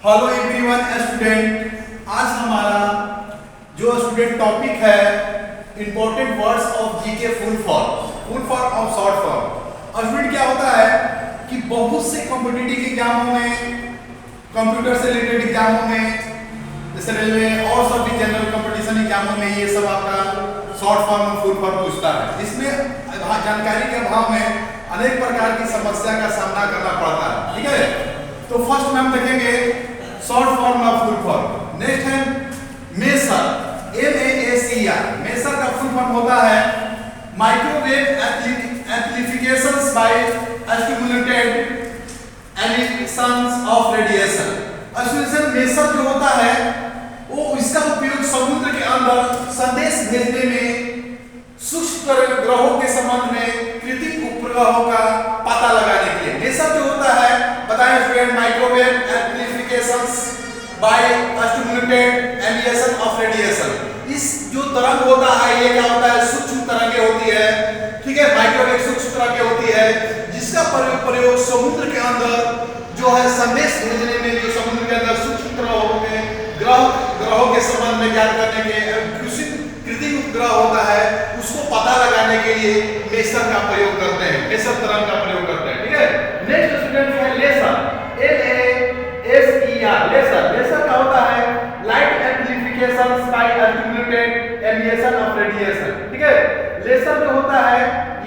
Hello everyone student, आज हमारा जो स्टूडेंट टॉपिक है important words of GK full form of short form. और स्टूडेंट क्या होता है कि बहुत से कॉम्पिटिटिव एग्जामों में, कंप्यूटर से रिलेटेड एग्जामों में, जैसे रेलवे और सब भी जनरल कंपटीशन एग्जामों में ये सब आपका शॉर्ट फॉर्म और फुल फॉर्म पूछता है। इसमें जानकारी के अभाव में अनेक प्रकार की समस्या का सामना करना पड़ता है। ठीक है, तो फर्स्ट में हम देखेंगे short form of full form. Next है मेसर, MASER। मेसर का फुल फॉर्म होता है microwave amplifications by stimulated emissions of radiation. अस्टिमुलेशन मेसर जो होता है वो इसका उपयोग समुद्र के अंदर संदेश भेजने में, सूक्ष्म ग्रहों के संबंध में कृत्रिम उपग्रहों का पता लगाने के लिए। मेसर जो होता है बताएं student, microwave amplifications by stimulated emission of radiation. इस जो तरंग होता है ये क्या होता है, सूक्ष्म तरंगें होती है। ठीक है, माइक्रोवेव सूक्ष्म तरंगें होती है जिसका प्रयोग समुद्र के अंदर जो है संदेश भेजने में, जो समुद्र के अंदर सूक्ष्म ग्रहों के संबंध में ज्ञात करने के कृत्रिम उपग्रह होता है उसको पता लगाने के लिए मेसर का प्रयोग करते हैं, मेसर तरंग का प्रयोग करते हैं। ठीक है, नेक्स्ट स्टूडेंट है लेसर, LASER। लेसर का होता है light amplifications by stimulated emission of radiation. ठीक है, लेसर जो होता है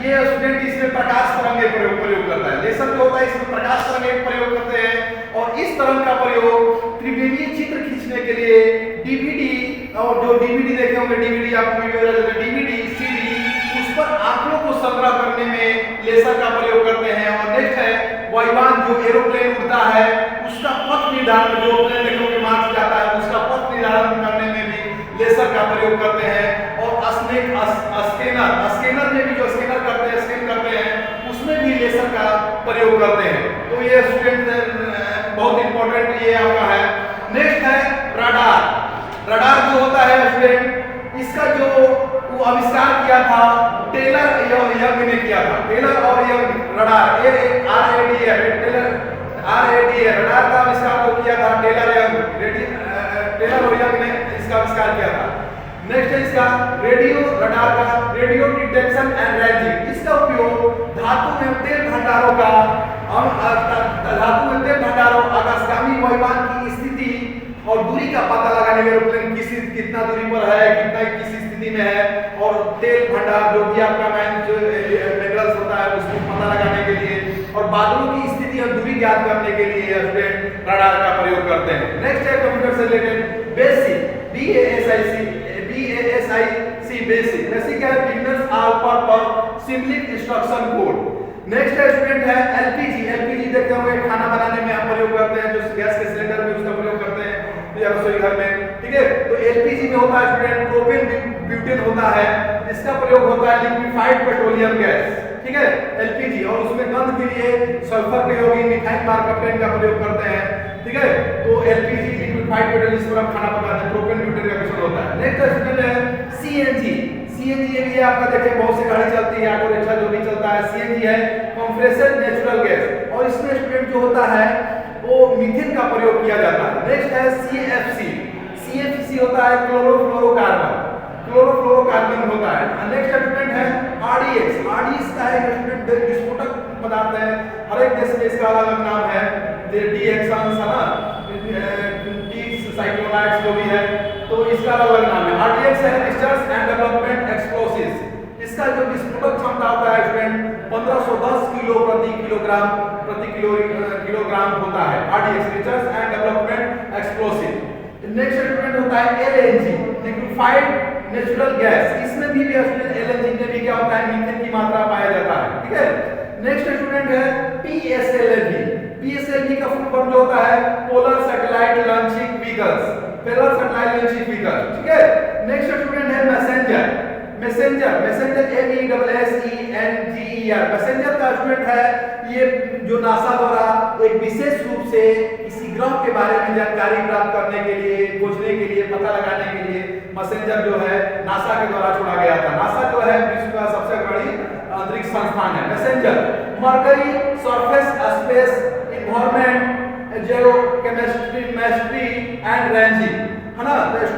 ये स्टूडेंट इसमें प्रकाश तरंगें प्रयोग करता है। लेसर जो होता है इसमें प्रकाश तरंगें प्रयोग करते हैं और इस तरंग का प्रयोग त्रिविमीय चित्र खींचने के लिए डीवीडी, और जो डीवीडी देखे होंगे, डीवीडी आपको डीवीडी सीडी, उस पर आंकड़ों को संग्रह करने में लेसर का प्रयोग करते हैं। और नेक्स्ट है वायुयान, जो एरोप्लेन उड़ता है उसका पथ निर्धारण, जो प्लेन देखोगे मार्च जाता है उसका पथ निर्धारण करने में भी लेसर का प्रयोग करते हैं। और स्कैनर में भी जो स्कैन करते हैं उसमें भी लेसर का प्रयोग करते हैं। तो ये स्टूडेंट बहुत इंपॉर्टेंट ये आपका है। नेक्स्ट है रडार जो होता है स्टूडेंट, इसका जो वो आविष्कार किया था टेलर यंग ने किया था। टेलर और यंग रडार, रडार का आविष्कार जो किया था टेलर और यंग ने इसका आविष्कार किया था। नेक्स्ट है इसका रडार का रेडियो डिटेक्शन एंड रेंजिंग। इसका उपयोग धातु में तेल भंडारों आकाशगामी वायुयान की स्थिति और दूरी का पता लगाने में, एरोप्लेन कितना दूरी पर है, किस स्थिति में है, और तेल भंडार जो भी आपका मिनरल्स होता है उसको पता लगाने के लिए, और बादलों की स्थिति और दूरी ज्ञात करने के लिए स्टूडेंट रडार का प्रयोग करते हैं। नेक्स्ट है कंप्यूटर से रिलेटेड बेसिक, बेसिक है beginners all purpose simple instruction code. Next है स्टूडेंट है एलपीजी देखते होंगे खाना बनाने में हम प्रयोग करते हैं, जो गैस के सिलेंडर में उसका प्रयोग करते हैं या रसोई घर में। ठीक है, तो एलपीजी में होता है स्टूडेंट प्रोपेन ब्यूटेन होता है, इसका प्रयोग होता है लिक्विफाइड पेट्रोलियम गैस। ठीक है, एलपीजी, और उसमें गंध के लिए सल्फर के योगी मिथाइल मार्कप्टेन का प्रयोग करते हैं। ठीक है, तो एलपीजी लिक्विफाइड पेट्रोलियम, इस पर हम खाना पकाते हैं, प्रोपेन ब्यूटेन का मिश्रण होता है। नेक्स्ट स्टूडेंट है सीएनजी ये भी आपका देखें बहुत सी गाड़ी चलती है, ऑटो रिक्शा जो भी चलता है। सीएनजी है कंप्रेस्ड नेचुरल गैस, और इसमें स्टूडेंट जो होता है वो मीथेन का प्रयोग किया जाता है। नेक्स्ट है CFC होता है क्लोरोफ्लोरोकार्बन होता है। नेक्स्ट स्टूडेंट है RDX का है स्टूडेंट विस्फोटक पदार्थ है, हर एक देश में इसका अलग नाम है, डीएक्सन्स है ना, साइक्लोनाइट्स जो भी है, तो इसका अलग नाम है। RDX है रिसर्च एंड डेवलपमेंट एक्सप्लोसिव्स। इसका जो विस्फोटक क्षमता होता है स्टूडेंट 1510 किलो प्रति किलोग्राम होता है। RDX research and development explosive. Next student होता है LNG लिक्विफाइड नेचुरल गैस। इसमें भी LNG में भी क्या होता है, मीथेन की मात्रा पाया जाता है। ठीक है, नेक्स्ट स्टूडेंट है PSLV का फुल फॉर्म जो होता है पोलर सैटेलाइट लॉन्चिंग व्हीकल्स। ठीक है, नेक्स्ट स्टूडेंट है मैसेंजर मैसेंजर का स्टूडेंट है ये जो नासा द्वारा एक विशेष रूप से किसी ग्रह के बारे में जानकारी प्राप्त करने के लिए, खोजने के लिए, पता लगाने के लिए मैसेंजर जो है नासा के द्वारा छोड़ा गया था। नासा जो है विश्व का सबसे बड़ी अंतरिक्ष संस्थान है। Messenger Mercury surface space environment geochemistry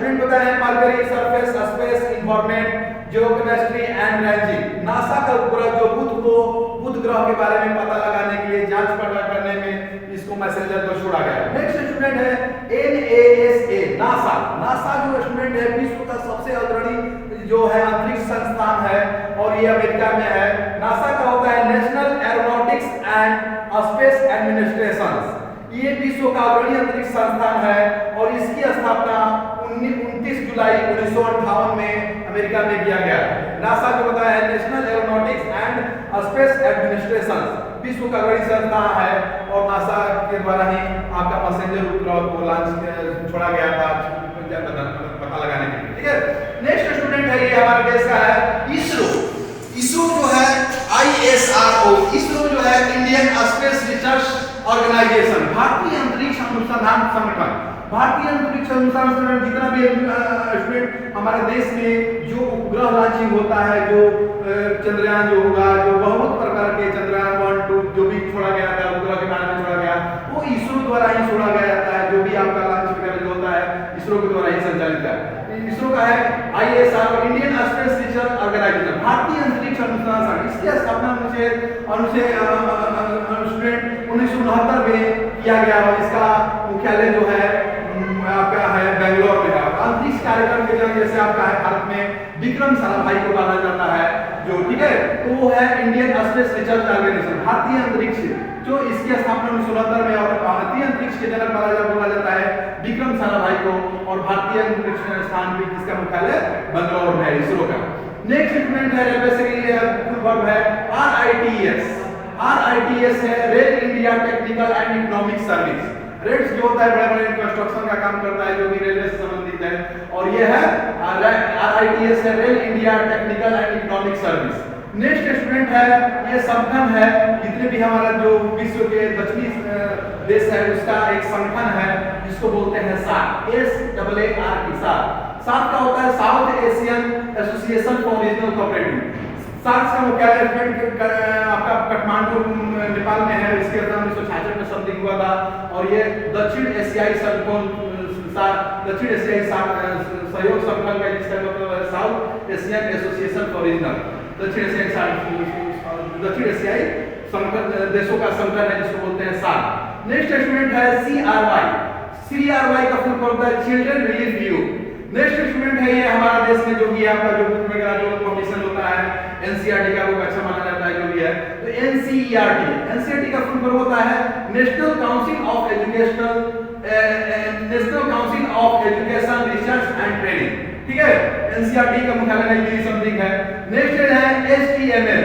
student बताए Mercury surface space environment geochemistry and ranging. NASA का उपग्रह जो बुध ग्रह के बारे में पता लगाने के लिए जांच पड़ताल करने में इसको मैसेंजर को छोड़ा गया। नेक्स्ट स्टूडेंट है NASA। नासा जो स्टूडेंट है विश्व का सबसे अग्रणी जो है अंतरिक्ष संस्थान है और ये अमेरिका में है। नासा का होता है national aeronautics and space administration. ये विश्व का अग्रणी अंतरिक्ष संस्थान है और इसकी स्थापना 29 जुलाई 1958 में अमेरिका में किया गया। नासा जो होता है national aeronautics and space administration विश्व का अग्रणी संस्थान है और नासा के द्वारा ही आपका मैसेंजर उपग्रह को लॉन्च छोड़ा गया था पता लगाने के लिए। ठीक है, नेक्स्ट स्टूडेंट है ये हमारे देश का है इसरो। इसरो जो है ISRO, इसरो जो है इंडियन स्पेस रिसर्च ऑर्गेनाइजेशन, भारतीय अंतरिक्ष अनुसंधान संगठन। भारतीय अंतरिक्ष अनुसंधान संगठन जितना भी स्टूडेंट हमारे देश में जो उपग्रह लॉन्चिंग होता है, जो चंद्रयान जो होगा, जो बहुत प्रकार के चंद्रयान 1, 2 जो भी छोड़ा गया था उपग्रह के बारे में छोड़ा गया, वो इसरो द्वारा ही छोड़ा गया जाता है। जो भी आपका लॉन्च वगैरह जो होता है इसरो के द्वारा ही संचालित है। इसरो का है ISRO Indian space research organisation, भारतीय अंतरिक्ष अनुसंधान संगठन। इसकी स्थापना स्टूडेंट 1969 में किया गया और इसका मुख्यालय जो है आपका है बेंगलोर में है। अंतरिक्ष कार्यक्रम के जैसे आपका है भारत में विक्रम साराभाई को माना जाता है जो, ठीक है, तो वो है इंडियन स्पेस रिसर्च ऑर्गेनाइजेशन, भारतीय अंतरिक्ष, जो इसकी स्थापना 1969 में और भारतीय अंतरिक्ष के जनक बोला जाता है विक्रम साराभाई को और भारतीय अंतरिक्ष स्थान भी जिसका मुख्यालय बेंगलोर में है इसरो का। नेक्स्ट स्टूडेंट है रेलवे से फुल फॉर्म है RITS है rail India technical and economic service. Rails जो होता है बड़े बड़े कंस्ट्रक्शन का काम करता है जो कि रेलवे से संबंधित है और ये है RITS है rail India technical and economic service. Next student है ये संगठन है जितने भी हमारा जो विश्व के दक्षिणी देश है उसका एक संगठन है जिसको बोलते हैं SAARC। सार्क का होता है South Asian association for regional cooperative. SAARC का मुख्यालय आपका काठमांडू नेपाल में है। इसके अंदर 1966 में समथिंग हुआ था और ये दक्षिण एशियाई सहयोग संगठन का जिसका मतलब है South Asian association for regional, दक्षिण एशियाई संगठन देशों का संगठन है जिसको बोलते हैं सार्क। नेक्स्ट स्टूडेंट है CRY का फुल फॉर्म होता है children relief bureau. Next student है ये हमारा देश में जो भी आपका जो बुक वगैरह जो कंपटीशन होता है NCERT का बुक अच्छा माना जाता है जो भी है, तो NCERT का फुल फॉर्म होता है national council of education research and training. ठीक है, NCERT का मुख्यालय नई दिल्ली समथिंग है। नेक्स्ट है HTML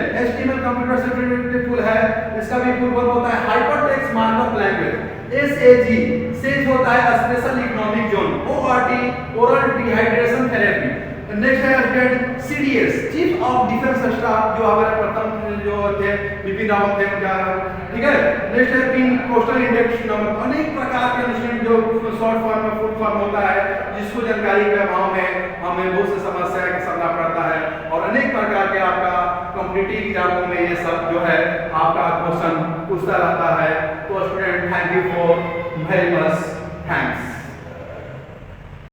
कंप्यूटर सेक्रेटरी टूल है, इसका भी फुल फॉर्म होता है हाइपरटेक्स्ट मार्कअप लैंग्वेज। SAG होता है special economic zone. ORT oral dehydration therapy. Next है CDS chief of defence staff जो हमारे प्रथम जो थे बिपिन रावत थे उनका, ठीक है। नेक्स्ट है पिन पोस्टल इंडेक्स नंबर। अनेक प्रकार के अनुच्छेद जो शॉर्ट फॉर्म में फुल फॉर्म होता है जिसको जानकारी के अभाव में हमें बहुत सी समस्या का सामना पड़ता है और अनेक प्रकार के आपका कॉम्पिटिटिव एग्जामों में ये सब जो है आपका क्वेश्चन पूछता रहता है। तो student thank you for very much.